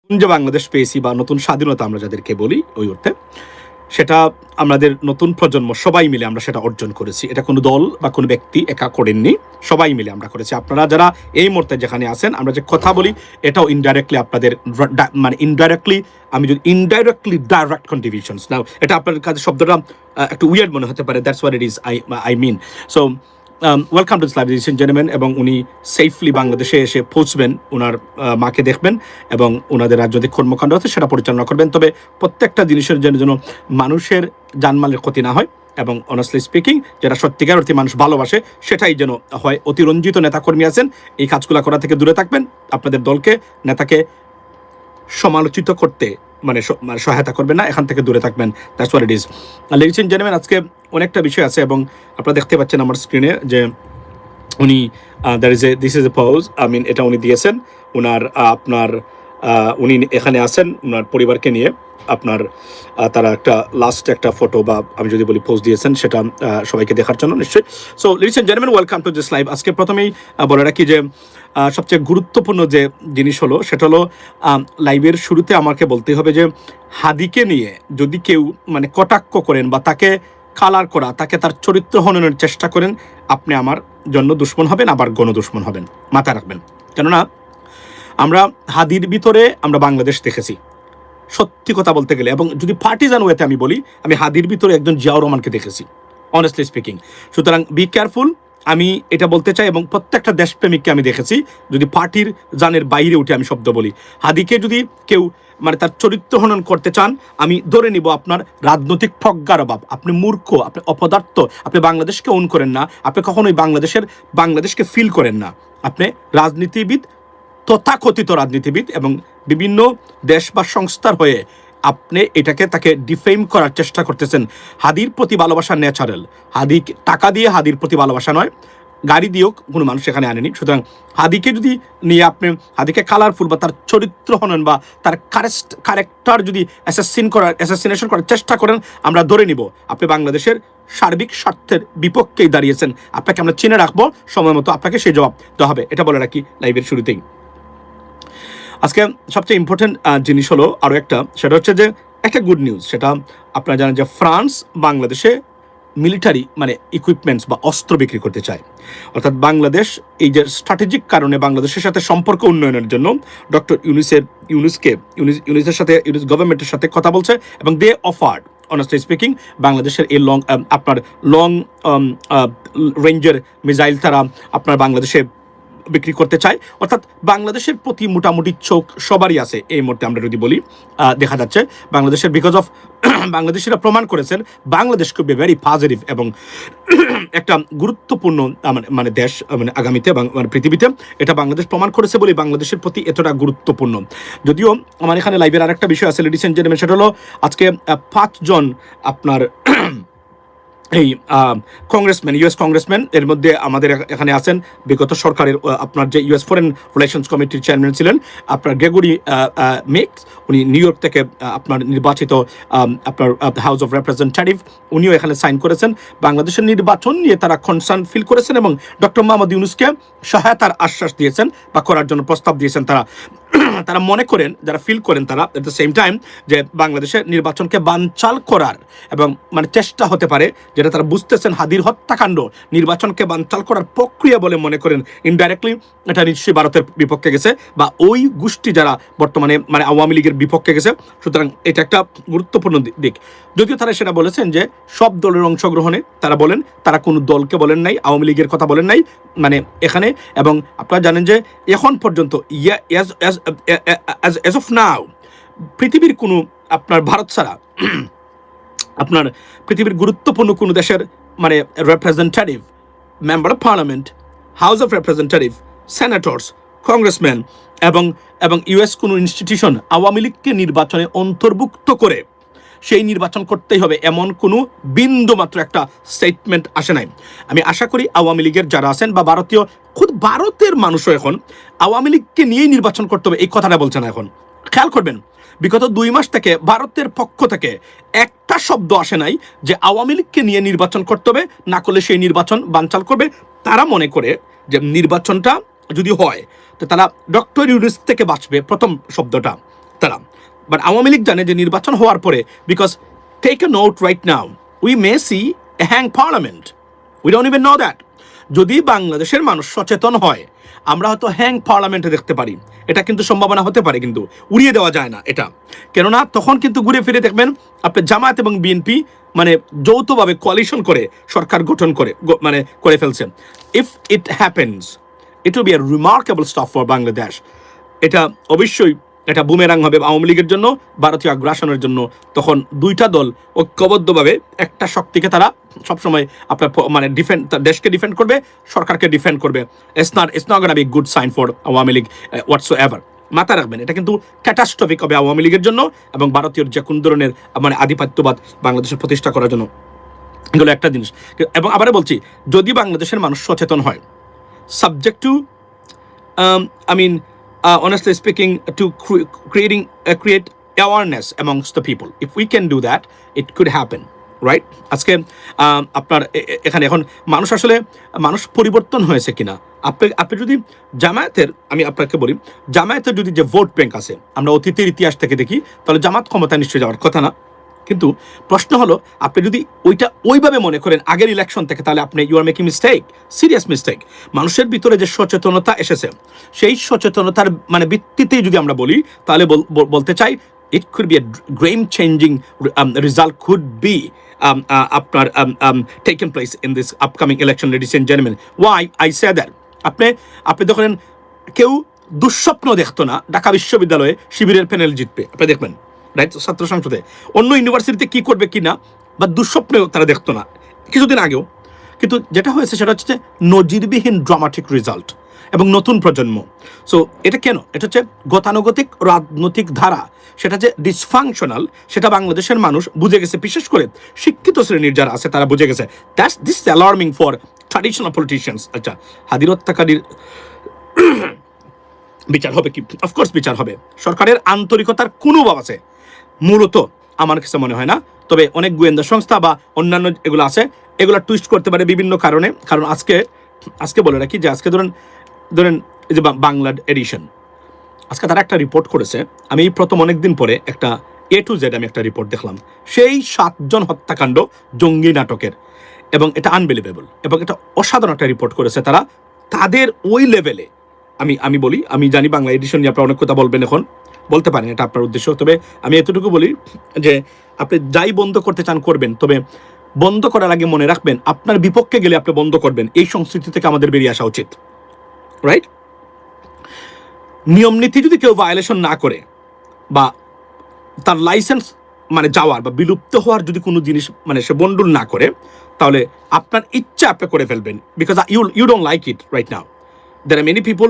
যে বাংলাদেশ পেয়েছি বা নতুন স্বাধীনতা আমরা যাদেরকে বলি ওই অর্থে, সেটা আমাদের নতুন প্রজন্ম সবাই মিলে আমরা সেটা অর্জন করেছি। এটা কোনো দল বা কোনো ব্যক্তি একা করেননি, সবাই মিলে আমরা করেছি। আপনারা যারা এই মুহূর্তে যেখানে আছেন, আমরা যে কথা বলি এটাও ইনডাইরেক্টলি আপনাদের, মানে ইনডাইরেক্টলি, আমি যদি ইনডাইরেক্টলি ডাইরেক্ট কন্ট্রিবিউশনস নাও, এটা আপনার কাছে শব্দটা একটু উইয়ার্ড মনে হতে পারে, that's what it is, I mean. So welcome to this live, ladies and gentleman. এবং উনি সেফলি বাংলাদেশে এসে পৌঁছবেন, ওনার মাকে দেখবেন এবং ওনাদের রাজনৈতিক কর্মকাণ্ড আছে সেটা পরিচালনা করবেন। তবে প্রত্যেকটা জিনিসের যেন মানুষের জানমালের ক্ষতি না হয় এবং অনেস্টলি স্পিকিং যেটা সত্যিকার অর্থে মানুষ ভালোবাসে সেটাই যেন হয়। অতিরঞ্জিত নেতাকর্মী আছেন, এই কাজগুলো করা থেকে দূরে থাকবেন। আপনাদের দলকে, নেতাকে সমালোচিত করতে মানে সহায়তা করবেন না, এখান থেকে দূরে থাকবেন। That's what it is. Ladies and gentleman, আজকে অনেকটা বিষয় আছে এবং আপনারা দেখতে পাচ্ছেন আমার স্ক্রিনে যে উনি দিস ইজ এ পজ, এটা উনি দিয়েছেন ওনার উনি এখানে আছেন ওনার পরিবারকে নিয়ে। আপনার তারা একটা লাস্ট একটা ফটো বা আমি যদি বলি পোস্ট দিয়েছেন, সেটা সবাইকে দেখার জন্য নিশ্চয়ই। So ladies and gentleman, welcome to this live. আজকে প্রথমেই বলে রাখি যে সবচেয়ে গুরুত্বপূর্ণ যে জিনিস হলো সেটা হলো লাইভের শুরুতে আমাকে বলতে হবে যে হাদিকে নিয়ে যদি কেউ কটাক্ষ করেন বা তাকে কালার করা, তাকে তার চরিত্র হননের চেষ্টা করেন, আপনি আমার জন্য দুশ্মন হবেন, আবার গণদুশ্মন হবেন, মাথায় রাখবেন। কেননা আমরা হাদির ভিতরে আমরা বাংলাদেশ দেখেছি সত্যি কথা বলতে গেলে, এবং যদি পার্টিজান ওয়েতে আমি বলি, আমি হাদির ভিতরে একজন জিয়াউর রহমানকে দেখেছি, অনেস্টলি স্পিকিং। সুতরাং বি কেয়ারফুল, আমি এটা বলতে চাই। এবং প্রত্যেকটা দেশপ্রেমিককে আমি দেখেছি, যদি পার্টির জানের বাইরে উঠে আমি শব্দ বলি, হাদিকে যদি কেউ তার চরিত্র হনন করতে চান, আমি ধরে নিব আপনার রাজনৈতিক প্রজ্ঞার অভাব, আপনি মূর্খ, আপনি অপদার্থ, আপনি বাংলাদেশকে ওন করেন না, আপনি কখনোই বাংলাদেশকে ফিল করেন না। আপনি রাজনীতিবিদ, তথাকথিত রাজনীতিবিদ, এবং বিভিন্ন দেশ বা সংস্থার হয়ে আপনি তাকে ডিফেম করার চেষ্টা করতেছেন। হাদির প্রতি ভালোবাসা ন্যাচারাল, টাকা দিয়ে হাদির প্রতি ভালোবাসা নয়, গাড়ি দিয়েও কোনো মানুষ এখানে আনেনি। সুতরাং হাদিকে যদি নিয়ে আপনি হাদিকে কালারফুল বা তার চরিত্র হনন বা তার ক্যারেক্টার যদি অ্যাসাসিনেশন করার চেষ্টা করেন, আমরা ধরে নিব আপনি বাংলাদেশের সার্বিক স্বার্থের বিপক্ষেই দাঁড়িয়েছেন। আপনাকে আমরা চিনে রাখবো, সময় মতো আপনাকে সেই জবাব দেওয়া হবে। এটা বলে রাখি লাইভের শুরুতেই। আজকে সবচেয়ে ইম্পর্টেন্ট জিনিস হলো আরও একটা, সেটা হচ্ছে যে একটা গুড নিউজ। সেটা আপনারা জানেন যে ফ্রান্স বাংলাদেশে মিলিটারি ইকুইপমেন্টস বা অস্ত্র বিক্রি করতে চায়। অর্থাৎ বাংলাদেশ এই যে স্ট্র্যাটেজিক কারণে বাংলাদেশের সাথে সম্পর্ক উন্নয়নের জন্য ডক্টর ইউনুসের সাথে ইউনুস গভর্নমেন্টের সাথে কথা বলছে, এবং দে অফার্ড, অনেস্টলি স্পিকিং, বাংলাদেশের এই লং রেঞ্জের মিসাইল তারা আপনার বাংলাদেশে বিক্রি করতে চায়। অর্থাৎ বাংলাদেশের প্রতি মোটামুটি চোখ সবারই আছে এই মুহূর্তে। আমরা যদি বলি দেখা যাচ্ছে বাংলাদেশের, বিকজ অফ বাংলাদেশিরা প্রমাণ করেছেন বাংলাদেশ খুব ভেরি পজিটিভ এবং একটা গুরুত্বপূর্ণ দেশ আগামীতে এবং পৃথিবীতে। এটা বাংলাদেশ প্রমাণ করেছে বলে বাংলাদেশের প্রতি এতটা গুরুত্বপূর্ণ। যদিও আমার এখানে লাইভের আরেকটা বিষয় আছে, লেডিস এন্ড জেন্টলম্যান, সেটা হলো আজকে 5 জন আপনার এই কংগ্রেসম্যান, ইউএস কংগ্রেসম্যান, এর মধ্যে আমাদের এখানে আছেন বিগত সরকারের আপনার যে ইউএস ফরেন রিলেশনস কমিটির চেয়ারম্যান ছিলেন আপনার গ্রেগরি মেক্স, উনি নিউ ইয়র্ক থেকে আপনার নির্বাচিত আপনার হাউস অফ রিপ্রেজেন্টেটিভ, উনিও এখানে সাইন করেছেন। বাংলাদেশের নির্বাচন নিয়ে তারা কনসার্ন ফিল করেছেন এবং ডক্টর মোহাম্মদ ইউনূসকে সহায়তার আশ্বাস দিয়েছেন বা করার জন্য প্রস্তাব দিয়েছেন। তারা মনে করেন, যারা ফিল করেন তারা এট দ্য সেম টাইম যে বাংলাদেশের নির্বাচনকে বানচাল করার এবং চেষ্টা হতে পারে, যেটা তারা বুঝতেছেন হাদির হত্যাকাণ্ড নির্বাচনকে বানচাল করার প্রক্রিয়া বলে মনে করেন। ইনডাইরেক্টলি এটা নিশ্চয়ই ভারতের বিপক্ষে গেছে বা ওই গোষ্ঠী যারা বর্তমানে আওয়ামী লীগের বিপক্ষে গেছে। সুতরাং এটা একটা গুরুত্বপূর্ণ দিক। যদিও তারা সেটা বলেছেন যে সব দলের অংশগ্রহণে, তারা বলেন তারা কোনো দলকে বলেন নাই, আওয়ামী লীগের কথা বলেন নাই এখানে। এবং আপনারা জানেন যে এখন পর্যন্ত as of now পৃথিবীর কোনো আপনার ভারত ছাড়া আপনার পৃথিবীর গুরুত্বপূর্ণ কোনো দেশের representative, member of parliament, house of representative, senators, congressman এবং ইউএস কোনো ইনস্টিটিউশন আওয়ামী লীগকে নির্বাচনে অন্তর্ভুক্ত করে সেই নির্বাচন করতেই হবে এমন কোনো বিন্দু মাত্র একটা স্টেটমেন্ট আসে নাই। আমি আশা করি আওয়ামী লীগের যারা আছেন বা ভারতের মানুষও এখন আওয়ামী লীগকে নিয়েই নির্বাচন করতে হবে এই কথাটা বলছে না। এখন খেয়াল করবেন, বিগত 2 মাস থেকে ভারতের পক্ষ থেকে একটা শব্দ আসে নাই যে আওয়ামী লীগকে নিয়ে নির্বাচন করতে হবে, না করলে সেই নির্বাচন বানচাল করবে। তারা মনে করে যে নির্বাচনটা যদি হয় তো তারা ডক্টর ইউনূস থেকে বাঁচবে, প্রথম শব্দটা। তারা। বাট আওয়ামী লীগ জানে যে নির্বাচন হওয়ার পরে, because take a note right now, we may see a hung parliament, we don't even know that. যদি বাংলাদেশের মানুষ সচেতন হয়, আমরা হয়তো হ্যাং পার্লামেন্টে দেখতে পারি। এটা কিন্তু সম্ভাবনা হতে পারে, কিন্তু উড়িয়ে দেওয়া যায় না এটা। কেননা তখন কিন্তু ঘুরে ফিরে দেখবেন আপনি জামায়াত এবং বিএনপি মানে যৌথভাবে কোয়ালিশন করে সরকার গঠন করে ফেলছে। If it happens, it will be a remarkable staff for Bangladesh. এটা অবশ্যই এটা বুমেরাং হবে আওয়ামী লীগের জন্য, ভারতীয় আগ্রাসনের জন্য। তখন দুইটা দল ঐক্যবদ্ধভাবে একটা শক্তিকে তারা সবসময় আপনার মানে দেশকে ডিফেন্ড করবে, সরকারকে ডিফেন্ড করবে। It's not gonna be good sign for Awami League whatsoever. মাথা রাখবেন, এটা কিন্তু ক্যাটাস্ট্রফিক হবে আওয়ামী লীগের জন্য এবং ভারতীয় যে কোন ধরনের মানে আধিপত্যবাদ বাংলাদেশের প্রতিষ্ঠা করার জন্য। এগুলো একটা জিনিস। এবং আবারও বলছি, যদি বাংলাদেশের মানুষ সচেতন হয়, subject to honestly speaking, to create awareness amongst the people. If we can do that, it could happen, right? আজকে আপনার এখানে এখন মানুষ পরিবর্তন হয়েছে কিনা, আপনি যদি জামায়াতের, আমি আপনাকে বলি, জামায়াতের যদি যে ভোট ব্যাংক আছে আমরা অতীতের ইতিহাস থেকে দেখি, তাহলে জামাত ক্ষমতা নিশ্চয়ই যাওয়ার কথা না। কিন্তু প্রশ্ন হলো, আপনি যদি ওইটা ওইভাবে মনে করেন আগের ইলেকশন থেকে, তাহলে আপনি you are making mistake, serious mistake. মানুষের ভিতরে যে সচেতনতা এসেছে, সেই সচেতনতার মানে ভিত্তিতেই যদি আমরা বলি, তাহলে বলতে চাই it could be a game changing result could be taken place in this upcoming election, ladies and gentlemen. Why I say that? আপনি দেখেন, কেউ দুঃস্বপ্ন দেখতো না ঢাকা বিশ্ববিদ্যালয়ে শিবিরের প্যানেল জিতবে। আপনি দেখবেন রাইট, ছাত্র সংসদে অন্য ইউনিভার্সিটিতে কি করবে কিনা বা দুঃস্বপ্নেও তারা দেখতো না কিছুদিন আগেও। কিন্তু যেটা হয়েছে সেটা হচ্ছে নজিরবিহীন ড্রামাটিক রেজাল্ট এবং নতুন প্রজন্ম। সো এটা কেন? এটা হচ্ছে গতানুগতিক রাজনৈতিক ধারা, সেটা যে ডিসফাংশনাল, সেটা বাংলাদেশের মানুষ বুঝে গেছে, বিশেষ করে শিক্ষিত শ্রেণীর যারা আছে তারা বুঝে গেছে। That's this alarming for traditional politicians. আচ্ছা, হাদির হত্যাকারীর বিচার হবে কি? অফকোর্স বিচার হবে। সরকারের আন্তরিকতার কোনো অভাব আছে মূলত আমার কাছে মনে হয় না। তবে অনেক গোয়েন্দা সংস্থা বা অন্যান্য এগুলো আছে, এগুলো টুইস্ট করতে পারে বিভিন্ন কারণে। কারণ আজকে বলে রাখি যে আজকে ধরেন এই যে বাংলা এডিশন, আজকে তারা একটা রিপোর্ট করেছে। আমি প্রথম অনেকদিন পরে একটা A to Z আমি একটা রিপোর্ট দেখলাম, সেই 7 জন হত্যাকাণ্ড জঙ্গি নাটকের, এবং এটা আনবিলিভেবল এবং এটা অসাধারণ একটা রিপোর্ট করেছে তারা। তাদের ওই লেভেলে আমি বলি, আমি জানি বাংলা এডিশন নিয়ে আপনারা অনেক কথা বলবেন, এখন বলতে পারেন এটা আপনার উদ্দেশ্য। তবে আমি এতটুকু বলি যে আপনি যাই বন্ধ করতে চান করবেন, তবে বন্ধ করার আগে মনে রাখবেন আপনার বিপক্ষে গেলে আপনি বন্ধ করবেন। এই সংস্কৃতি থেকে আমাদের বেরিয়ে আসা উচিত, রাইট? নিয়ম নীতি যদি কেউ ভায়োলেশন না করে বা তার লাইসেন্স মানে যাওয়ার বা বিলুপ্ত হওয়ার যদি কোনো জিনিস মানে সে বন্ডুল না করে, তাহলে আপনার ইচ্ছা আপনি করে ফেলবেন, because you don't like it right now. There are many people,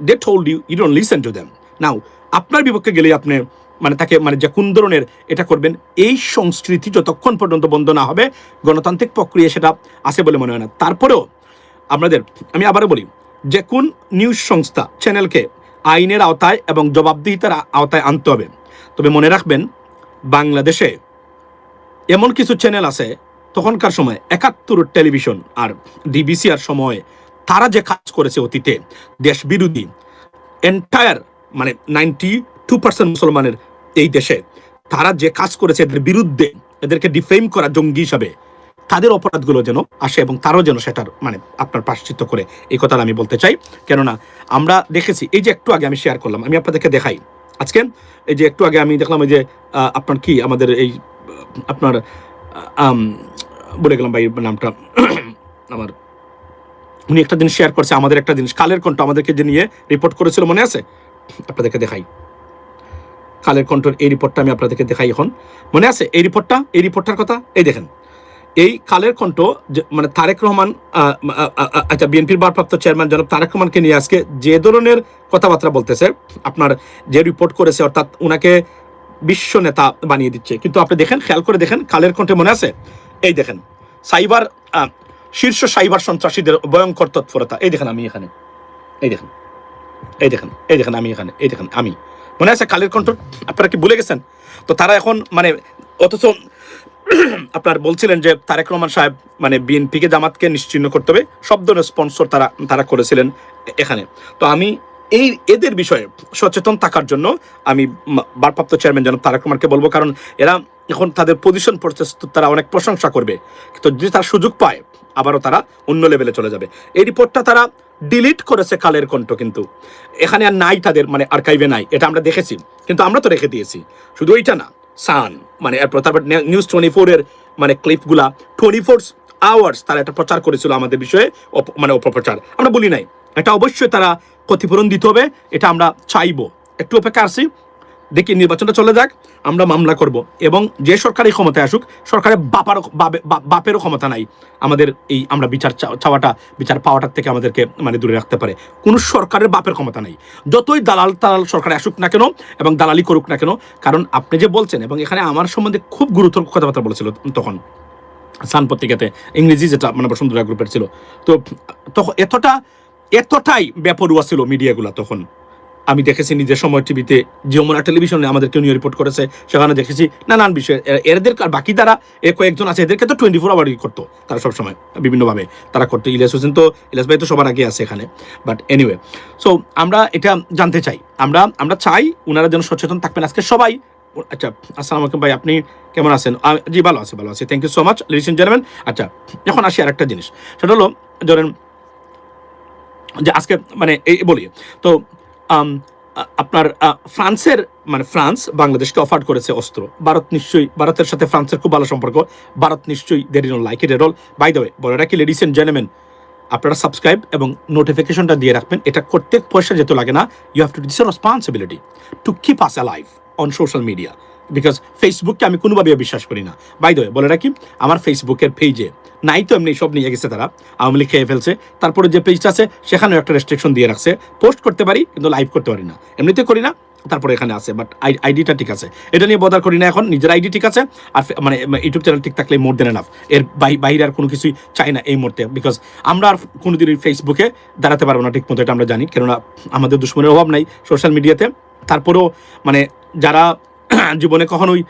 they told you don't listen to them. Now, আপনার বিপক্ষে গেলে আপনি মানে তাকে মানে যে কোন ধরনের এটা করবেন, এই সংস্কৃতি যতক্ষণ পর্যন্ত বন্ধ না হবে, গণতান্ত্রিক প্রক্রিয়া সেটা আছে বলে মনে হয় না। তারপরেও আমি আবারও বলি, যে কোন নিউজ সংস্থা চ্যানেলকে আইনের আওতায় এবং জবাবদিহিতার আওতায় আনতে হবে। তবে মনে রাখবেন, বাংলাদেশে এমন কিছু চ্যানেল আছে তখনকার সময় 71 টেলিভিশন আর ডিবিসি আর সময়, তারা যে কাজ করেছে অতীতে দেশ বিরোধী, এন্টায়ার মানে 92% মুসলমানের এই দেশে তারা যে কাজ করেছে এদের বিরুদ্ধে, এদেরকে ডিফেম করা জঙ্গি হিসাবে, তাদের অপরাধগুলো যেন আসে এবং তারাও যেন সেটার মানে আপনার প্রায়শ্চিত্ত করে, এই কথাটা আমি বলতে চাই। কেননা আমরা দেখেছি, এই যে একটু আগে আমি শেয়ার করলাম, আমি আপনাদেরকে দেখাই আজকে, এই যে একটু আগে আমি দেখলাম, এই যে আপনার কি আমাদের এই আপনার বলে গেলাম ভাই নামটা আমার, উনি একটা জিনিস শেয়ার করছে, আমাদের একটা জিনিস কালের কণ্ঠ আমাদেরকে যে নিয়ে রিপোর্ট করেছিল, মনে আছে? আপনাদেরকে দেখাই কালের কণ্ঠের এই রিপোর্টটা, আমি আপনাদেরকে দেখাই এখন। মনে আছে এই রিপোর্টটার কথা? এই দেখেন, এই কালের কণ্ঠ মানে তারেক রহমান, আচ্ছা, বিএনপির ভারপ্রাপ্ত চেয়ারম্যান জনাব তারেক রহমানকে নিয়ে আজকে যে ধরনের কথাবার্তা বলতেছে, আপনার যে রিপোর্ট করেছে, অর্থাৎ উনাকে বিশ্ব নেতা বানিয়ে দিচ্ছে। কিন্তু আপনি দেখেন, খেয়াল করে দেখেন কালের কণ্ঠে, মনে আছে? এই দেখেন, শীর্ষ সাইবার সন্ত্রাসীদের ভয়ঙ্কর তৎপরতা। এই দেখেন আমি এখানে, এই দেখেন আমি এখানে, এই দেখেন আমি, মনে আছে কালের কণ্ঠ? আপনারা কি ভুলে গেছেন? তো তারা এখন মানে, অথচ আপনার বলছিলেন যে তারেক রহমান সাহেব মানে বিএনপিকে জামাতকে নিশ্চিহ্ন করতে হবে, সব ধরনের স্পন্সর তারা করেছিলেন এখানে। তো আমি এদের বিষয়ে সচেতন থাকার জন্য আমি ভারপ্রাপ্ত চেয়ারম্যান জনাব তারেক রহমানকে বলবো, কারণ এরা এখন তাদের পজিশন প্রচেষ্টা তারা অনেক প্রশংসা করবে, তো যদি তারা সুযোগ পায় আবারও তারা অন্য লেভেলে চলে যাবে। এই রিপোর্টটা তারা ডিলিট করেছে কালের কণ্ঠ, কিন্তু এখানে আর নাই, তাদের মানে আর্কাইভে নাই, এটা আমরা দেখেছি, কিন্তু আমরা তো রেখে দিয়েছি। শুধু ওইটা না, সান মানে তারপর নিউজ 24-এর মানে ক্লিপগুলা 24 আওয়ার্স তারা এটা প্রচার করেছিল আমাদের বিষয়ে, মানে অপপ্রচার আমরা বলি নাই, এটা অবশ্যই তারা ক্ষতিপূরণ দিতে হবে, এটা আমরা চাইবো। একটু অপেক্ষা আসছি, দেখি নির্বাচনটা চলে যাক, আমরা মামলা করব, এবং যে সরকারি ক্ষমতায় আসুক, সরকারের বাপেরও ক্ষমতা নাই আমাদের এই আমরা বিচার চাওয়াটা, বিচার পাওয়াটার থেকে আমাদেরকে মানে দূরে রাখতে পারে। কোনো সরকারের বাপের ক্ষমতা নাই, যতই দালাল সরকারে আসুক না কেন এবং দালালি করুক না কেন। কারণ আপনি যে বলছেন, এবং এখানে আমার সম্বন্ধে খুব গুরুতর কথাবার্তা বলেছিল তখন সান পত্রিকাতে, ইংরেজি যেটা মানে বসুন্ধরা গ্রুপের ছিল, তো তখন এতটাই বেপরুয়া ছিল মিডিয়াগুলো তখন। আমি দেখেছি নিজের সময় টিভিতে, যমুনা টেলিভিশনে আমাদেরকে নিয়ে রিপোর্ট করেছে, সেখানে দেখেছি নানান বিষয়ে এদের আর বাকি তারা কয়েকজন আছে, এদেরকে তো 24 আওয়ার করতো তারা সবসময় বিভিন্নভাবে তারা করতো। ইলিয়াস হোসেন তো, ইলিয়াস ভাই তো সবার আগে আছে এখানে, বাট এনিওয়ে। সো আমরা এটা জানতে চাই, আমরা চাই ওনারা যেন সচেতন থাকবেন আজকে সবাই। আচ্ছা, আসসালামু আলাইকুম ভাই, আপনি কেমন আছেন? জি ভালো আছি, thank you so much ladies and gentleman. আচ্ছা, এখন আসি আরেকটা জিনিস, সেটা হলো ধরেন যে আজকে মানে এই বলি তো আপনার ফ্রান্সের মানে ফ্রান্স বাংলাদেশকে অফার করেছে অস্ত্র। ভারতের সাথে ফ্রান্সের খুব ভালো সম্পর্ক, ভারত নিশ্চয়ই they did not like it at all. By the way, বলে রাখি লেডিস এন্ড জেন্টলম্যান, আপনারা সাবস্ক্রাইব এবং নোটিফিকেশনটা দিয়ে রাখবেন, এটা করতে পয়সা যেতে লাগে না। You have to this responsibility to keep us alive on social media, because ফেসবুককে আমি কোনোভাবে বিশ্বাস করি না। বাই দ্য ওয়ে, বলে রাখি, আমার ফেসবুকের পেজে নাই তো এমনি সব নিয়ে গেছে তারা, আওয়ামী লীগ খেয়ে ফেলছে, তারপরে যে পেজটা আছে সেখানেও একটা রেস্ট্রিকশন দিয়ে রাখছে, পোস্ট করতে পারি কিন্তু লাইভ করতে পারি না, এমনিতে করি না, তারপরে এখানে আছে, বাট আইডিটা ঠিক আছে, এটা নিয়ে বদার করি না এখন, নিজের আইডি ঠিক আছে, আর মানে ইউটিউব চ্যানেল ঠিক থাকলে মোর দেন এনাফ, এর বাইরে আর কোনো কিছুই চাই না এই মুহূর্তে, বিকজ আমরা আর কোনোদিন ফেসবুকে দাঁড়াতে পারবো না ঠিক মতো, এটা আমরা জানি, কেননা আমাদের দুশ্মনের অভাব নাই সোশ্যাল মিডিয়াতে। তারপরেও মানে যারা জীবনে কখনোই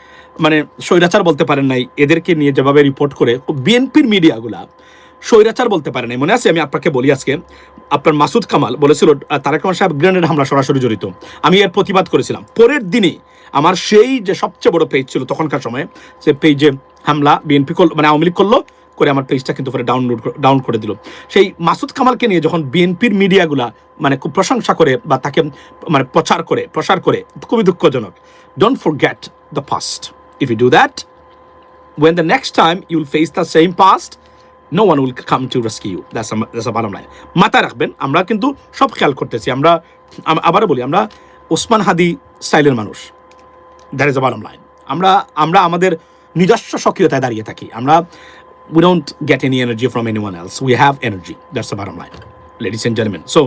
মানে স্বৈরাচার বলতে পারেন নাই, এদেরকে নিয়ে যেভাবে রিপোর্ট করে বিএনপির মিডিয়াগুলা স্বৈরাচার বলতে পারে নাই। মনে আছে আমি আপনাকে বলি, আজকে আপনার মাসুদ কামাল বলেছিল তারেক রহমান সাহেব গ্রেনেড হামলা সরাসরি জড়িত, আমি এর প্রতিবাদ করেছিলাম। পরের দিনই আমার সেই যে সবচেয়ে বড় পেজ ছিল তখনকার সময়ে, সে পেজে হামলা বিএনপি মানে আওয়ামী লীগ করলো, করে আমার পেজটা কিন্তু পরে ডাউন করে দিল। সেই মাসুদ কামালকে নিয়ে যখন বিএনপির মিডিয়াগুলা মানে খুব প্রশংসা করে বা তাকে মানে প্রসার করে, খুবই দুঃখজনক। Don't forget the past, if you do that, when the next time you will face the same past, no one will come to rescue you. That's a bottom line. মাথায় রাখবেন, আমরা কিন্তু সব খেয়াল করতেছি, আমরা আবারও বলি, আমরা ওসমান হাদি স্টাইলের মানুষ, that is a bottom line. আমরা আমাদের নিজস্ব সক্রিয়তায় দাঁড়িয়ে থাকি, আমরা we don't get any energy from anyone else, we have energy, that's the bottom line, ladies and gentlemen. So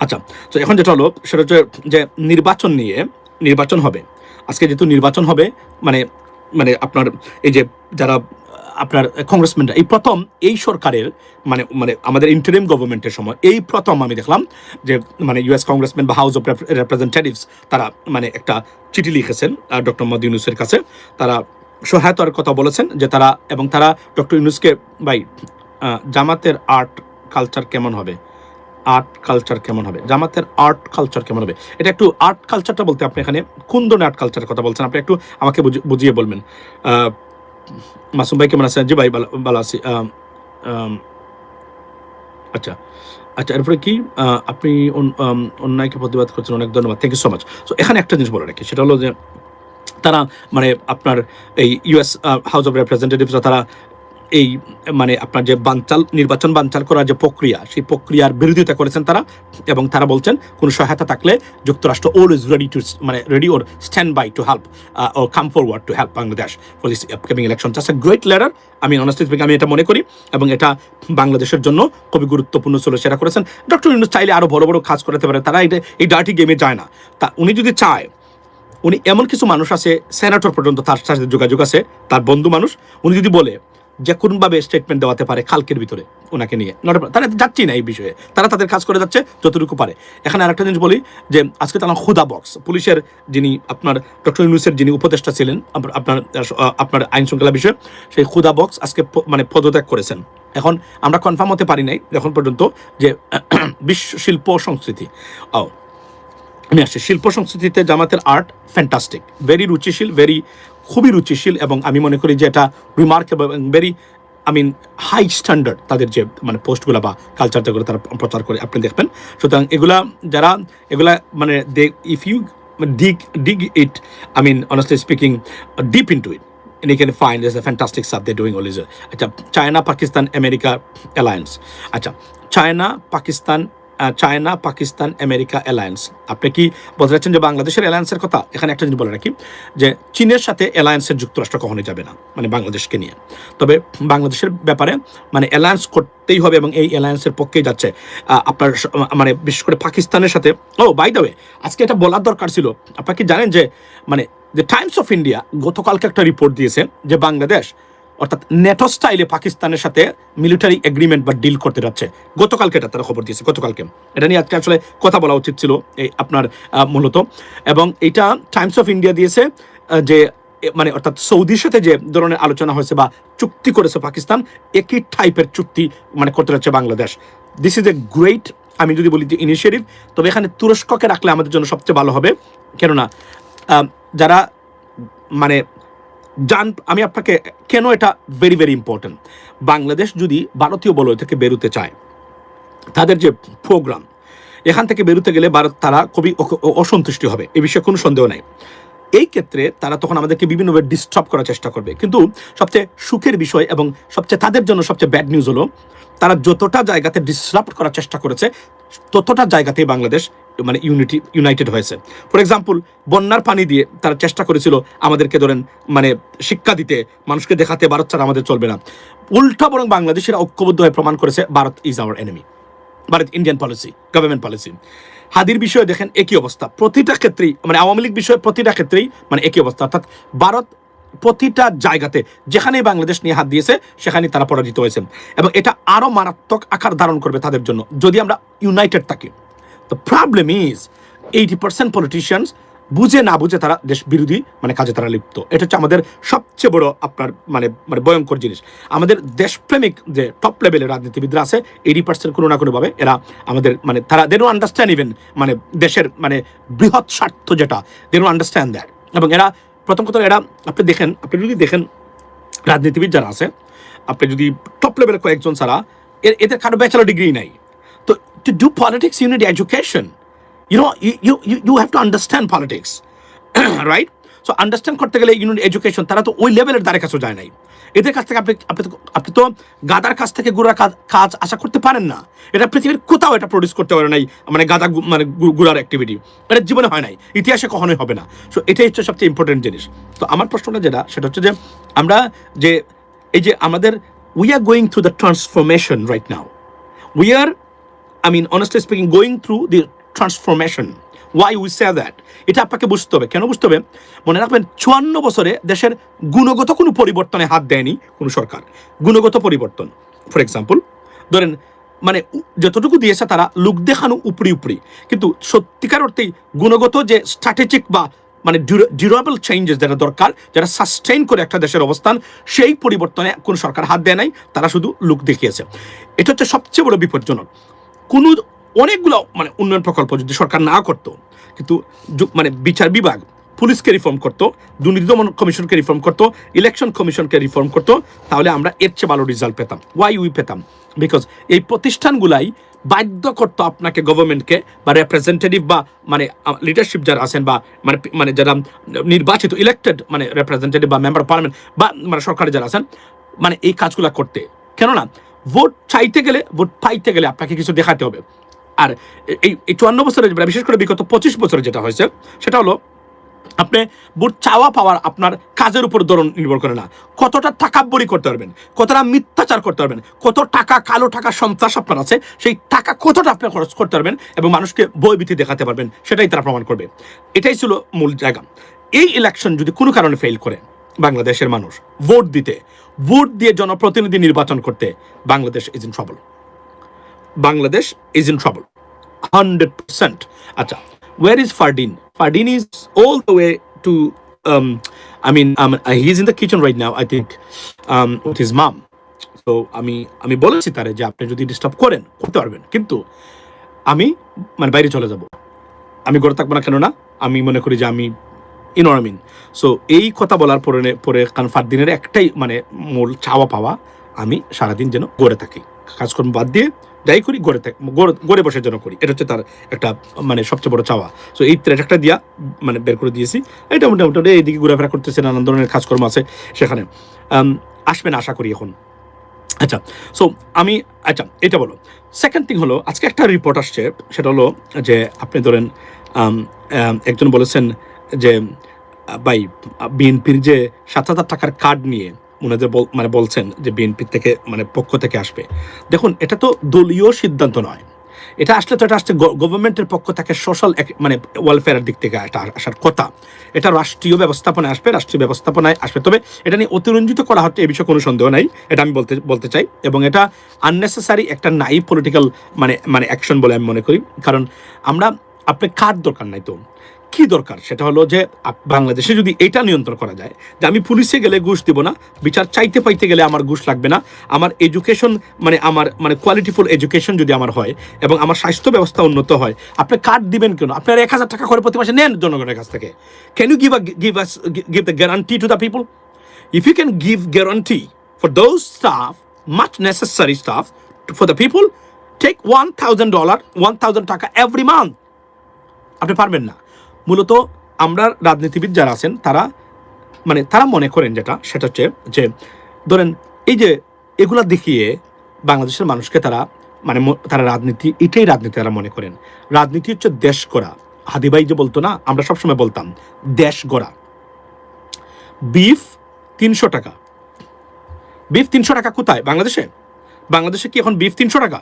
আচ্ছা, তো এখন যেটা হলো সেটা হচ্ছে যে নির্বাচন হবে আজকে, যেহেতু নির্বাচন হবে মানে মানে আপনার এই যে যারা আপনার কংগ্রেসম্যানরা এই প্রথম এই সরকারের মানে মানে আমাদের ইন্টারিম গভর্নমেন্টের সময় এই প্রথম আমি দেখলাম যে মানে ইউএস কংগ্রেসম্যান বা হাউস অফ রিপ্রেজেন্টেটিভস তারা মানে একটা চিঠি লিখেছেন ডক্টর মোহাম্মদ ইউনূসের কাছে, তারা সহায়তার কথা বলেছেন যে তারা, এবং তারা ডক্টর ইউনূসকে, ভাই জামাতের আর্ট কালচার কেমন হবে, জামাতের আর্ট কালচার কেমন হবে, এটা একটু আর্ট কালচারটা বলতে আপনি এখানে কোন ধরনের আর্ট কালচারের কথা বলছেন, আপনি একটু আমাকে বুঝিয়ে বলবেন। মাসুম ভাই কেমন আছেন? জি ভাই ভালো আছি। আচ্ছা, এরপরে কি আপনি অন্যায়কে প্রতিবাদ করছেন, অনেক ধন্যবাদ, thank you so much. So এখানে একটা জিনিস বলে রাখি, সেটা হলো যে তারা মানে আপনার এই ইউএস হাউস অফ রিপ্রেজেন্টেটিভসরা তারা এই মানে আপনার যে নির্বাচন বানচাল করার যে প্রক্রিয়া, সেই প্রক্রিয়ার বিরোধিতা করেছেন তারা, এবং তারা বলছেন কোনো সহায়তা থাকলে যুক্তরাষ্ট্র always ready or stand by to help ও come forward to help Bangladesh for this upcoming election. Just a great letter, আমি অনেস্টলি স্পিকিং আমি এটা মনে করি, এবং এটা বাংলাদেশের জন্য খুবই গুরুত্বপূর্ণ ছিল, সেটা করেছেন। ডক্টর ইউনূস চাইলে আরও বড় বড় কাজ করতে পারে, তারা এই ডার্টি গেমে যায় না। তা উনি যদি চায়, উনি এমন কিছু মানুষ আছে, সেনেটর পর্যন্ত তার সাথে যোগাযোগ আছে, তার বন্ধু মানুষ, উনি যদি বলে যে কোনভাবে স্টেটমেন্ট দেওয়াতে পারে কালকের ভিতরে ওনাকে নিয়ে, তারা যাচ্ছি না এই বিষয়ে, তারা তাদের কাজ করে যাচ্ছে যতটুকু পারে। এখানে আরেকটা জিনিস বলি যে আজকে তারা খুদা বক্স পুলিশের যিনি আপনার ডক্টর ইউনূসের যিনি উপদেষ্টা ছিলেন আপনার আইন শৃঙ্খলা বিষয়ে, সেই খুদা বক্স আজকে মানে পদত্যাগ করেছেন। এখন আমরা কনফার্ম হতে পারি নাই এখন পর্যন্ত যে বিশ্ব শিল্প সংস্কৃতি আমি আসছি, শিল্প সংস্কৃতিতে জামাতের আর্ট ফ্যান্টাস্টিক, ভেরি রুচিশীল, খুবই রুচিশীল, এবং আমি মনে করি যে এটা রিমার্কেবল এবং ভেরি হাই স্ট্যান্ডার্ড তাদের যে মানে পোস্টগুলো বা কালচার যেগুলো তারা প্রচার করে আপনি দেখবেন। সুতরাং এগুলা মানে if you dig it, honestly speaking, deep into it, and you can find there's a fantastic stuff they're doing always. আচ্ছা, চায়না পাকিস্তান আমেরিকা অ্যালায়েন্স, আচ্ছা চায়না পাকিস্তান আমেরিকা অ্যালায়েন্স, আপনি কি বলতে চাচ্ছেন যে বাংলাদেশের অ্যালায়েন্সের কথা? এখানে একটা জিনিস বলে রাখি যে চীনের সাথে অ্যালায়েন্সের যুক্তরাষ্ট্র কখনোই যাবে না মানে বাংলাদেশকে নিয়ে, তবে বাংলাদেশের ব্যাপারে মানে অ্যালায়েন্স করতেই হবে এবং এই অ্যালায়েন্সের পক্ষেই যাচ্ছে আপনার মানে বিশেষ করে পাকিস্তানের সাথে। বাই দ্য ওয়ে, আজকে এটা বলার দরকার ছিল, আপনারা কি জানেন যে মানে দ্য টাইমস অফ ইন্ডিয়া গতকালকে একটা রিপোর্ট দিয়েছে যে বাংলাদেশ অর্থাৎ নেটো স্টাইলে পাকিস্তানের সাথে মিলিটারি এগ্রিমেন্ট বা ডিল করতে যাচ্ছে। গতকালকে এটা তারা খবর দিয়েছে, গতকালকে। এটা নিয়ে আজকে আসলে কথা বলা উচিত ছিল এই আপনার মূলত, এবং এটা টাইমস অফ ইন্ডিয়া দিয়েছে যে মানে অর্থাৎ সৌদির সাথে যে ধরনের আলোচনা হয়েছে বা চুক্তি করেছে পাকিস্তান, একই টাইপের চুক্তি মানে করতে যাচ্ছে Bangladesh. This is a great, আমি যদি বলি যে ইনিশিয়েটিভ, তবে এখানে তুরস্ককে রাখলে আমাদের জন্য সবচেয়ে ভালো হবে। কেননা যারা মানে আমি আপনাকে কেন এটা ভেরি ভেরি ইম্পর্টেন্ট, বাংলাদেশ যদি ভারতীয় বলয় থেকে বেরোতে চায়, তাদের যে প্রোগ্রাম এখান থেকে বেরোতে গেলে ভারত তারা খুবই অসন্তুষ্টি হবে, এ বিষয়ে কোনো সন্দেহ নাই। এই ক্ষেত্রে তারা তখন আমাদেরকে বিভিন্নভাবে ডিস্টার্ব করার চেষ্টা করবে। কিন্তু সবচেয়ে সুখের বিষয় এবং সবচেয়ে তাদের জন্য সবচেয়ে ব্যাড নিউজ হলো, তারা যতটা জায়গাতে ডিসরাপ্ট করার চেষ্টা করেছে ততটা জায়গাতেই বাংলাদেশ মানে ইউনাইটেড হয়েছে। ফর এক্সাম্পল, বন্যার পানি দিয়ে তারা চেষ্টা করেছিল আমাদেরকে ধরেন মানে শিক্ষা দিতে, মানুষকে দেখাতে ভারত ছাড়া আমাদের চলবে না। উল্টা বরং বাংলাদেশের ঐক্যবদ্ধ হয়ে প্রমাণ করেছে Bharat is our enemy, Bharat Indian policy, government policy. হাদির বিষয়ে দেখেন একই অবস্থা, প্রতিটা ক্ষেত্রেই মানে আওয়ামী লীগ বিষয়ে প্রতিটা ক্ষেত্রেই মানে একই অবস্থা, অর্থাৎ ভারত প্রতিটা জায়গাতে যেখানেই বাংলাদেশ নিয়ে হাত দিয়েছে সেখানেই তারা পরাজিত হয়েছে, এবং এটা আরো মারাত্মক আকার ধারণ করবে তাদের জন্য যদি আমরা ইউনাইটেড থাকি। The problem is 80% পলিটিশিয়ানস বুঝে না বুঝে তারা দেশ বিরোধী মানে কাজে তারা লিপ্ত। এটা হচ্ছে আমাদের সবচেয়ে বড় আপনার মানে মানে ভয়ঙ্কর জিনিস। আমাদের দেশপ্রেমিক যে টপ লেভেলের রাজনীতিবিদরা আছে 80% কোনো না কোনোভাবে এরা আমাদের মানে তারা দে ডোন্ট আন্ডারস্ট্যান্ড ইভেন মানে দেশের মানে বৃহৎ স্বার্থ যেটা, দে ডোন্ট আন্ডারস্ট্যান্ড দ্যাট। এবং এরা প্রথম কথা এরা আপনি যদি দেখেন রাজনীতিবিদ যারা আছে, আপনি যদি টপ লেভেলের কয়েকজন ছাড়া এদের কারো ব্যাচেলর ডিগ্রি নাই। তো to do politics you need education, you have to understand politics right? So understand করতে গেলে you need education। তারা তো ওই লেভেলের দ্বারে কাছে যায় নাই। এদের কাছ থেকে আপনি তো গাদার কাছ থেকে গুড়ার কাজ আশা করতে পারেন না। এটা পৃথিবীর কোথাও এটা প্রডিউস করতে পারে নাই, মানে গাদা মানে গুড়ার অ্যাক্টিভিটি এটা জীবনে হয় নাই, ইতিহাসে কখনোই হবে না। সো এটাই হচ্ছে সবচেয়ে ইম্পর্টেন্ট জিনিস। তো আমার প্রশ্নটা সেটা হচ্ছে যে আমরা যে এই যে আমাদের we are going through the transformation right now. We are honestly speaking, going through the transformation. Why we say that? এটা আপনাকে বুঝতে হবে। কেন বুঝতে হবে? মনে রাখবেন 54 বছরে দেশের গুণগত কোনো পরিবর্তনে হাত দেয়নি কোনো সরকার। গুণগত পরিবর্তন, ফর এক্সাম্পল ধরেন মানে যতটুকু দিয়েছে তারা লোক দেখানো উপরি, কিন্তু সত্যিকার অর্থেই গুণগত যে স্ট্র্যাটেজিক বা মানে ডিউরেবল চেঞ্জেস যেটা দরকার, যারা সাস্টেইন করে একটা দেশের অবস্থান, সেই পরিবর্তনে কোন সরকার হাত দেয় নাই, তারা শুধু লোক দেখিয়েছে। এটা হচ্ছে সবচেয়ে বড় বিপজ্জনক। কোনো অনেকগুলো মানে উন্নয়ন প্রকল্প যদি সরকার না করতো, কিন্তু মানে বিচার বিভাগ পুলিশকে রিফর্ম করতো, দুর্নীতি দমন কমিশনকে রিফর্ম করতো, ইলেকশন কমিশনকে রিফর্ম করতো, তাহলে আমরা এর চেয়ে ভালো রেজাল্ট পেতাম। ওয়াই উই পেতাম? বিকজ এই প্রতিষ্ঠানগুলাই বাধ্য করতো আপনাকে, গভর্নমেন্টকে বা রিপ্রেজেন্টেটিভ বা মানে লিডারশিপ যারা আছেন বা মানে মানে যারা নির্বাচিত ইলেক্টেড মানে রিপ্রেজেন্টেটিভ বা মেম্বার পার্লামেন্ট বা মানে সরকারে যারা আছেন, মানে এই কাজগুলো করতে। কেননা ভোট চাইতে গেলে, ভোট পাইতে গেলে আপনাকে কিছু দেখাতে হবে। আর এই 54 বছরের বিশেষ করে বিগত 25 বছরে যেটা হয়েছে সেটা হলো আপনি ভোট চাওয়া পাওয়ার আপনার কাজের উপর ধরন নির্ভর করে না, কতটা টাকাব্বরি করতে পারবেন, কতটা মিথ্যাচার করতে পারবেন, কত টাকা কালো টাকা সন্ত্রাস আপনার আছে, সেই টাকা কতটা আপনি খরচ করতে পারবেন এবং মানুষকে ভয়ভীতি দেখাতে পারবেন, সেটাই তারা প্রমাণ করবে। এটাই ছিল মূল জায়গা। এই ইলেকশন যদি কোনো কারণে ফেল করে, বাংলাদেশের মানুষ ভোট দিতে, ভোট দিয়ে জনপ্রতিনিধি নির্বাচন করতে, Bangladesh is in trouble. Bangladesh is in trouble 100%। আচ্ছা, where is Fardin? Fardin is all the way to he's in the kitchen right now, I think, with his mom. So আমি বলেছি তারে যে আপনি যদি ডিস্টার্ব করতে পারবেন, কিন্তু আমি মানে বাইরে চলে যাব, আমি ঘরে থাকবো না। কেন না, আমি মনে করি যে আমি ইনরমিন। সো এই কথা বলার পরে কারণ ফারদিনের একটাই মানে মূল চাওয়া পাওয়া, আমি সারাদিন যেন গড়ে থাকি, কাজকর্ম বাদ দিয়ে যাই করি গড়ে বসে যেন করি। এটা হচ্ছে তার একটা মানে সবচেয়ে বড় চাওয়া। সো এই একটা দিয়া মানে বের করে দিয়েছি। এটা মোটামুটি এইদিকে ঘোরাফেরা করতেছে, নানান ধরনের কাজকর্ম আছে সেখানে। আসবেন আশা করি এখন। আচ্ছা, সো আচ্ছা এটা বলো। সেকেন্ড থিং হলো, আজকে একটা রিপোর্ট আসছে, সেটা হলো যে আপনি ধরেন একজন বলেছেন যে ভাই বিএনপির যে 7,000 টাকার কার্ড নিয়ে ওনাদের মানে বলছেন যে বিএনপি থেকে মানে পক্ষ থেকে আসবে। দেখুন, এটা তো দলীয় সিদ্ধান্ত নয়, এটা আসলে তো এটা আসছে গভর্নমেন্টের পক্ষ থেকে, সোশ্যাল মানে ওয়েলফেয়ারের দিক থেকে এটা আসার কথা। এটা রাষ্ট্রীয় ব্যবস্থাপনায় আসবে, রাষ্ট্রীয় ব্যবস্থাপনায় আসবে। তবে এটা নিয়ে অতিরঞ্জিত করা হচ্ছে, এ বিষয়ে কোনো সন্দেহ নাই, এটা আমি বলতে চাই। এবং এটা আননেসেসারি একটা নাই পলিটিক্যাল মানে অ্যাকশন বলে আমি মনে করি। কারণ আপনি কার দরকার নাই, তো কি দরকার সেটা হলো যে বাংলাদেশে যদি এটা নিয়ন্ত্রণ করা যায় যে আমি পুলিশে গেলে ঘুষ দিব না, বিচার পাইতে গেলে আমার ঘুষ লাগবে না, আমার এডুকেশন আমার কোয়ালিটিফুল এডুকেশন যদি আমার হয় এবং আমার স্বাস্থ্য ব্যবস্থা উন্নত হয়, আপনি কার্ড দিবেন কেন? আপনার 1,000 টাকা করে প্রতি মাসে নেন জনগণের কাছ থেকে। Can you give the guarantee to the people? If you can give guarantee for those stuff, much necessary stuff for the people, take $1,000 1,000 টাকা every month। আপনি পারবেন না। মূলত আমরা রাজনীতিবিদ যারা আছেন তারা মনে করেন সেটা হচ্ছে যে ধরেন এই যে এগুলা দেখিয়ে বাংলাদেশের মানুষকে তারা রাজনীতি, এটাই রাজনীতি তারা মনে করেন। রাজনীতি হচ্ছে দেশ গড়া। হাদিভাই যে বলতো না, আমরা সবসময় বলতাম দেশ গড়া। বিফ 300 টাকা, বিফ 300 টাকা কোথায়? বাংলাদেশে কি এখন বিফ 300 টাকা?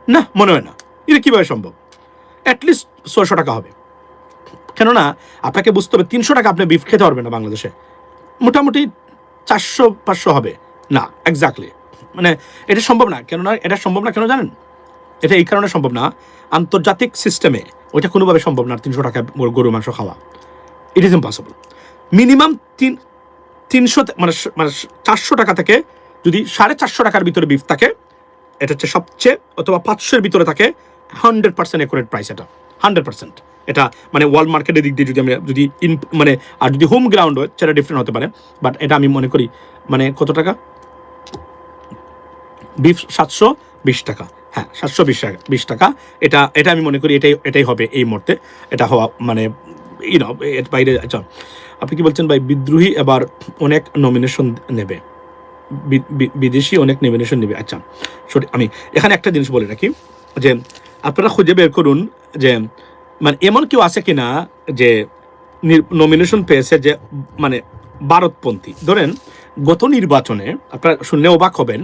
না, মনে হয় না। এটা কিভাবে সম্ভব? অ্যাটলিস্ট 600 টাকা হবে। কেননা আপনাকে বুঝতে হবে 300 টাকা আপনি বিফ খেতে পারবেন না বাংলাদেশে, মোটামুটি 400-500 হবে না। এক্স্যাক্টলি মানে এটা সম্ভব না। কেননা এটা সম্ভব না কেন জানেন? এটা এই কারণে সম্ভব না, আন্তর্জাতিক সিস্টেমে ওইটা কোনোভাবে সম্ভব না 300 টাকা গরু মাংস খাওয়া। It is impossible. মিনিমাম 300 মানে 400 টাকা থেকে যদি 450 টাকার ভিতরে বিফ থাকে, এটা হচ্ছে সবচেয়ে, অথবা 500-এর ভিতরে থাকে, 100% অ্যাকুরেট প্রাইস। এটা 100%। এটা মানে ওয়ার্ল্ড মার্কেটের দিক দিয়ে যদি আর যদি হোম গ্রাউন্ড হয় সেটা ডিফারেন্ট হতে পারে, বাট এটা আমি মনে করি মানে কত টাকা বিফ? 720 টাকা। হ্যাঁ, 720 টাকা। এটা আমি মনে করি এটাই হবে এই মুহূর্তে। এটা হওয়া মানে এর বাইরে। আচ্ছা, আপনি কি বলছেন ভাই বিদ্রোহী এবার অনেক নমিনেশন নেবে, বিদেশি অনেক নমিনেশন নেবে? আচ্ছা, আমি এখানে একটা জিনিস বলে রাখি যে আপনারা খুঁজে বের করুন যে মানে এমন কেউ আছে কিনা যে নমিনেশন পেয়েছে যে মানে ভারতপন্থী। ধরেন গত নির্বাচনে আপনারা শুনলে অবাক হবেন,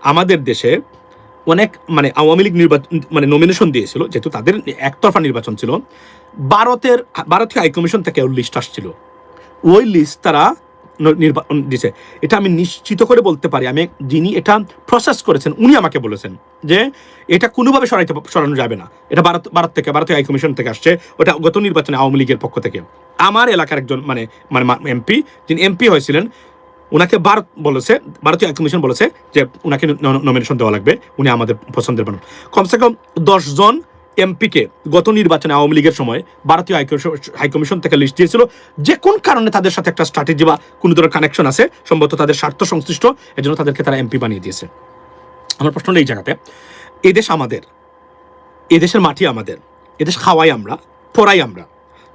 আমাদের দেশে অনেক মানে আওয়ামী লীগ নমিনেশন দিয়েছিল, যেহেতু তাদের একতরফা নির্বাচন ছিল। ভারতীয় হাইকমিশন থেকে লিস্ট আসছিল, ওই লিস্ট তারা নির্বাচন দিছে। এটা আমি নিশ্চিত করে বলতে পারি, যিনি এটা প্রসেস করেছেন উনি আমাকে বলেছেন যে এটা কোনোভাবে সরানো যাবে না। এটা ভারতীয় হাইকমিশন থেকে আসছে, ওটা গত নির্বাচনে আওয়ামী লীগের পক্ষ থেকে। আমার এলাকার একজন মানে এমপি, যিনি এমপি হয়েছিলেন, ওনাকে ভারতীয় হাইকমিশন বলেছে যে ওনাকে নমিনেশন দেওয়া লাগবে, উনি আমাদের পছন্দের মানুষ। কমসে কম 10 জন এমপিকে গত নির্বাচনে আওয়ামী লীগের সময় ভারতীয় হাইকমিশন থেকে লিস্ট দিয়েছিল, যে কোন কারণে তাদের সাথে একটা স্ট্র্যাটেজি বা কোনো ধরনের কানেকশন আছে, সম্ভবত তাদের স্বার্থ সংশ্লিষ্ট, এজন্য তাদেরকে তারা এমপি বানিয়ে দিয়েছে। আমার প্রশ্ন এই জায়গাতে, এদেশ আমাদের, এদেশের মাটি আমাদের, এদেশ খাওয়াই আমরা, পড়াই আমরা,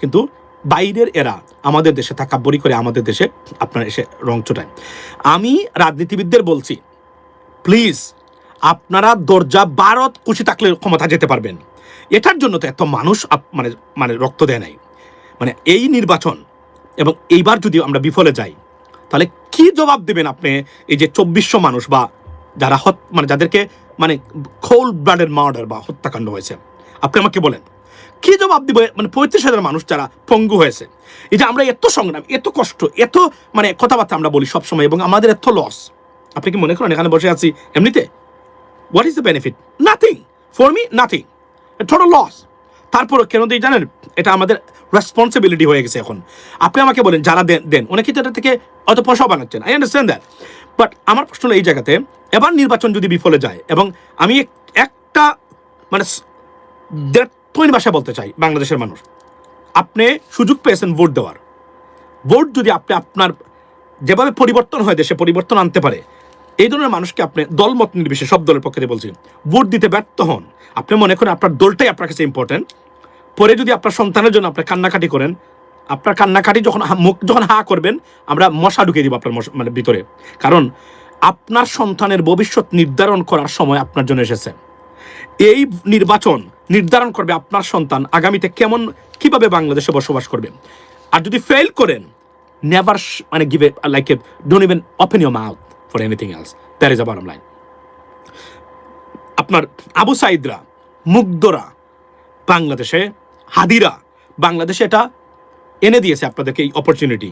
কিন্তু বাইরের এরা আমাদের দেশে তাকাব্বরি করে আমাদের দেশে আপনার এসে রং চটায়। আমি রাজনীতিবিদদের বলছি, প্লিজ আপনারা দরজা ভারত খুশি থাকলে ক্ষমতা যেতে পারবেন। এটার জন্য তো এত মানুষ মানে রক্ত দেয় নাই। মানে এই নির্বাচন এবং এইবার যদি আমরা বিফলে যাই, তাহলে কি জবাব দেবেন আপনি এই যে 2400 মানুষ বা যারা যাদেরকে মানে কোল্ড ব্লাডেড মার্ডার বা হত্যাকাণ্ড হয়েছে? আপনি আমাকে বলেন কি জবাব দিব? মানে 35,000 মানুষ যারা পঙ্গু হয়েছে, এই যে আমরা এত সংগ্রাম, এত কষ্ট, এত মানে কথাবার্তা আমরা বলি সবসময়, এবং আমাদের এত লস, আপনি কি মনে করেন এখানে বসে আছি এমনিতে? What is the benefit? Nothing for me, nothing, total loss. তারপরে কেন দিই জানেন? এটা আমাদের রেসপন্সিবিলিটি হয়ে গেছে এখন। আপনি আমাকে বলেন যারা দেন অনেকে তো এটা থেকে অত পয়সা বানাচ্ছেন, আই আন্ডারস্ট্যান্ড দ্যাট, বাট আমার প্রশ্ন হলো এই জায়গাতে, এবার নির্বাচন যদি বিফলে যায়, এবং আমি একটা মানে পয়েন্ট ভাষা বলতে চাই, বাংলাদেশের মানুষ, আপনি সুযোগ পেয়েছেন ভোট দেওয়ার, ভোট যদি আপনি আপনার যেভাবে পরিবর্তন হয়, দেশে পরিবর্তন আনতে পারে, এই ধরনের মানুষকে আপনি দলমত নির্বিশেষে, সব দলের পক্ষে বলছি, ভোট দিতে ব্যর্থ হন, আপনি মনে করেন আপনার দলটাই আপনার কাছে ইম্পর্টেন্ট, পরে যদি আপনার সন্তানের জন্য আপনি কান্নাকাটি করেন, আপনার কান্নাকাটি মুখ যখন হা করবেন, আমরা মশা ঢুকিয়ে দিব আপনার মানে ভিতরে, কারণ আপনার সন্তানের ভবিষ্যৎ নির্ধারণ করার সময় আপনার জন্য এসেছে। এই নির্বাচন নির্ধারণ করবে আপনার সন্তান আগামীতে কিভাবে বাংলাদেশে বসবাস করবে। আর যদি ফেল করেন, নেভার মানে give like don't even open your mouth for anything else, that is a bottom line. আপনার আবু সাইদরা, মুগ্ধরা, বাংলাদেশে হাদিরা, বাংলাদেশে এটা এনে দিয়েছে আপনাদেরকে এই opportunity,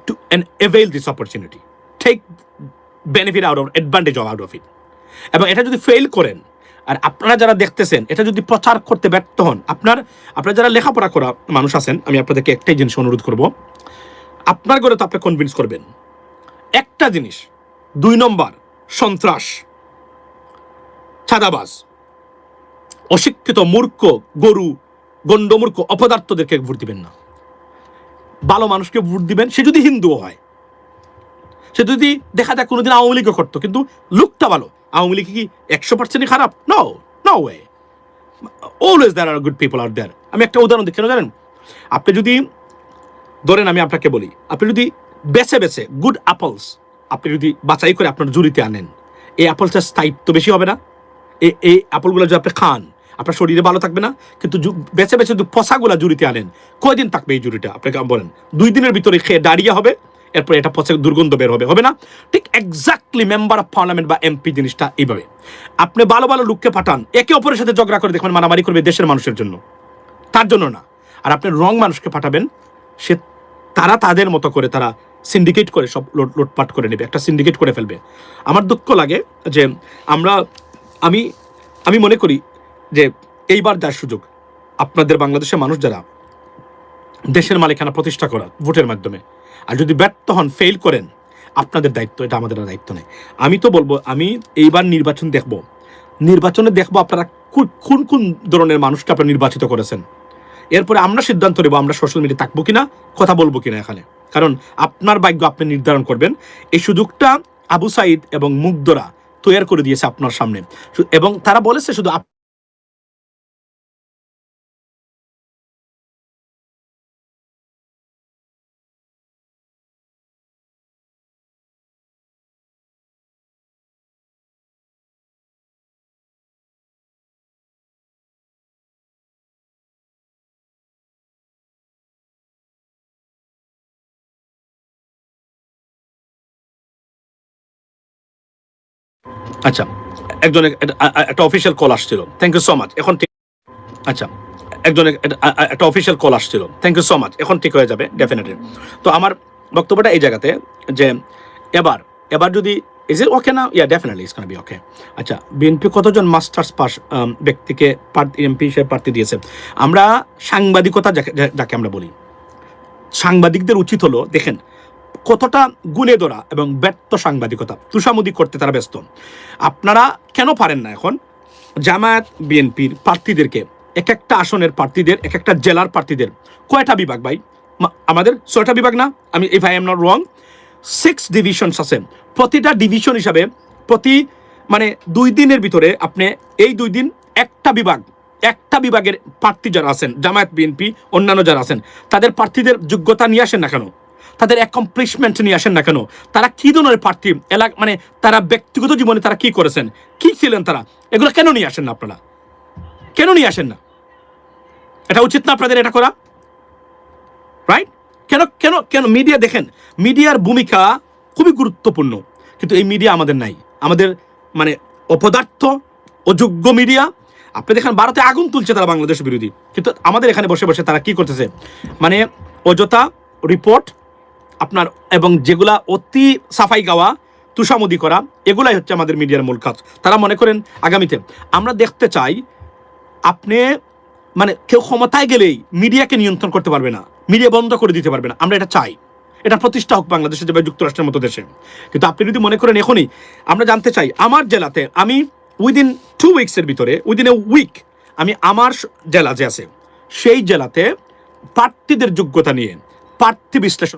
to avail this opportunity, take benefit out of, advantage out of it. এবং এটা যদি ফেল করেন, আর আপনারা যারা দেখতেছেন এটা যদি প্রচার করতে ব্যর্থ হন, আপনারা যারা লেখাপড়া করা মানুষ আছেন, আমি আপনাদেরকে একটাই জিনিস অনুরোধ করব, আপনার ঘরে তো আপনি কনভিন্স করবেন একটা জিনিস, 2 নম্বর, সন্ত্রাস, ছাদাবাজ, অশিক্ষিত, মূর্খ, গরু, গণ্ডমূর্খ, অপদার্থদেরকে ভোট দিবেন না, ভালো মানুষকে ভোট দিবেন। সে যদি হিন্দুও হয়, সে যদি দেখা যায় কোনোদিন আওয়ামী লীগও করতো, কিন্তু লুকটা ভালো, আওয়ামী লীগ কি 100% খারাপ? No, no way, always there are good people out there. আমি একটা উদাহরণ দিই, কেন জানেন? আপনি যদি ধরেন, আমি আপনাকে বলি, আপনি যদি বেছে বেছে গুড অ্যাপলস আপনি যদি বাছাই করে আপনার জুড়িতে আনেন, এই অ্যাপলসটার স্থায়িত্ব বেশি হবে না? এই অ্যাপলগুলো যদি আপনি খান, আপনার শরীরে ভালো থাকবে না? কিন্তু বেছে বেছে যদি পচাগুলা জুড়িতে আনেন, কয়দিন থাকবে এই জুড়িটা? আপনাকে বলেন, 2 দিনের ভিতরে খেয়ে ডায়রিয়া হবে, এরপরে এটা পচে দুর্গন্ধ বের হবে না? ঠিক এক্স্যাক্টলি মেম্বার অফ পার্লামেন্ট বা এমপি জিনিসটা এইভাবে। আপনি ভালো ভালো লোককে পাঠান, একে অপরের সাথে ঝগড়া করে দেখবেন মারামারি করবে দেশের মানুষের জন্য, তার জন্য না। আর আপনি রং মানুষকে পাঠাবেন, তারা তাদের মতো করে তারা সিন্ডিকেট করে সব লুটপাট করে নেবে, একটা সিন্ডিকেট করে ফেলবে। আমার দুঃখ লাগে যে আমি মনে করি যে এইবার যার সুযোগ, আপনাদের বাংলাদেশের মানুষ যারা দেশের মালিকানা প্রতিষ্ঠা করার ভোটের মাধ্যমে, আর যদি ব্যর্থ হন, ফেল করেন, আপনাদের দায়িত্ব, এটা আমাদের দায়িত্ব নেই। আমি তো বলবো, আমি এইবার নির্বাচনে দেখবো আপনারা কোন কোন ধরনের মানুষকে আপনারা নির্বাচিত করেছেন। এরপরে আমরা সিদ্ধান্ত নেব আমরা সোশ্যাল মিডিয়া থাকবো কিনা, কথা বলবো কিনা এখানে, কারণ আপনার ভাগ্য আপনি নির্ধারণ করবেন। এই সুযোগটা আবু সাইদ এবং মুগ্ধরা তৈরি করে দিয়েছে আপনার সামনে, এবং তারা বলেছে শুধু আচ্ছা, একটা অফিসিয়াল কল আসছিল, থ্যাংক ইউ সো মাচ, এখন ঠিক। আচ্ছা, একটা অফিসিয়াল কল আসছিল, থ্যাংক ইউ সো মাচ, এখন ঠিক হয়ে যাবে ডেফিনেটলি। তো আমার বক্তব্যটা এই জায়গাতে যে এবার যদি ইজ ইট ওকে না, yeah definitely is gonna be okay. আচ্ছা, বিএনপি কতজন মাস্টার্স পাস ব্যক্তিকে এমপি হিসেবে প্রার্থী দিয়েছে? আমরা সাংবাদিকতা যাকে আমরা বলি, সাংবাদিকদের উচিত হলো, দেখেন কতটা গুণে ধরা এবং ব্যর্থ সাংবাদিকতা, তুষামুদি করতে তারা ব্যস্ত। আপনারা কেন পারেন না এখন জামায়াত বিএনপির প্রার্থীদেরকে, এক একটা আসনের প্রার্থীদের, এক একটা জেলার প্রার্থীদের, কয়টা বিভাগ ভাই? আমাদের 6টা বিভাগ না? আমি if I am not wrong, 6 divisions আছে। প্রতিটা ডিভিশন হিসাবে প্রতি 2 দিনের ভিতরে আপনি এই 2 দিন একটা বিভাগের প্রার্থী যারা আছেন, জামায়াত বিএনপি অন্যান্য যারা আছেন, তাদের প্রার্থীদের যোগ্যতা নিয়ে আসেন না কেন? তাদের অ্যাকমপ্লিশমেন্ট নিয়ে আসেন না কেন? তারা কি ধরনের প্রার্থী, তারা ব্যক্তিগত জীবনে তারা কি করেছেন, কি ছিলেন তারা, এগুলো কেন নিয়ে আসেন না? আপনারা কেন নিয়ে আসেন না? এটা উচিত না আপনাদের এটা করা? রাইট? কেন কেন কেন মিডিয়া, দেখেন মিডিয়ার ভূমিকা খুবই গুরুত্বপূর্ণ, কিন্তু এই মিডিয়া আমাদের নাই। আমাদের অপদার্থ, অযোগ্য মিডিয়া, আপনি দেখেন ভারতে আগুন তুলছে তারা বাংলাদেশ বিরোধী, কিন্তু আমাদের এখানে বসে বসে তারা কি করতেছে, মানে অযথা রিপোর্ট আপনার, এবং যেগুলা অতি সাফাই গাওয়া তুষামদি করা, এগুলাই হচ্ছে আমাদের মিডিয়ার মূল কাজ। তারা মনে করেন আগামীতে আমরা দেখতে চাই আপনি মানে কেউ ক্ষমতায় গেলেই মিডিয়াকে নিয়ন্ত্রণ করতে পারবে না, মিডিয়া বন্ধ করে দিতে পারবে না। আমরা এটা চাই, এটা প্রতিষ্ঠা হোক বাংলাদেশে যেভাবে যুক্তরাষ্ট্রের মতো দেশে। কিন্তু আপনি যদি মনে করেন এখনই আমরা জানতে চাই, আমার জেলাতে আমি উইদিন 2 উইকসের ভিতরে, উইদিন এ উইক আমি আমার জেলা যে আছে সেই জেলাতে প্রার্থীদের যোগ্যতা নিয়ে প্রার্থী বিশ্লেষণ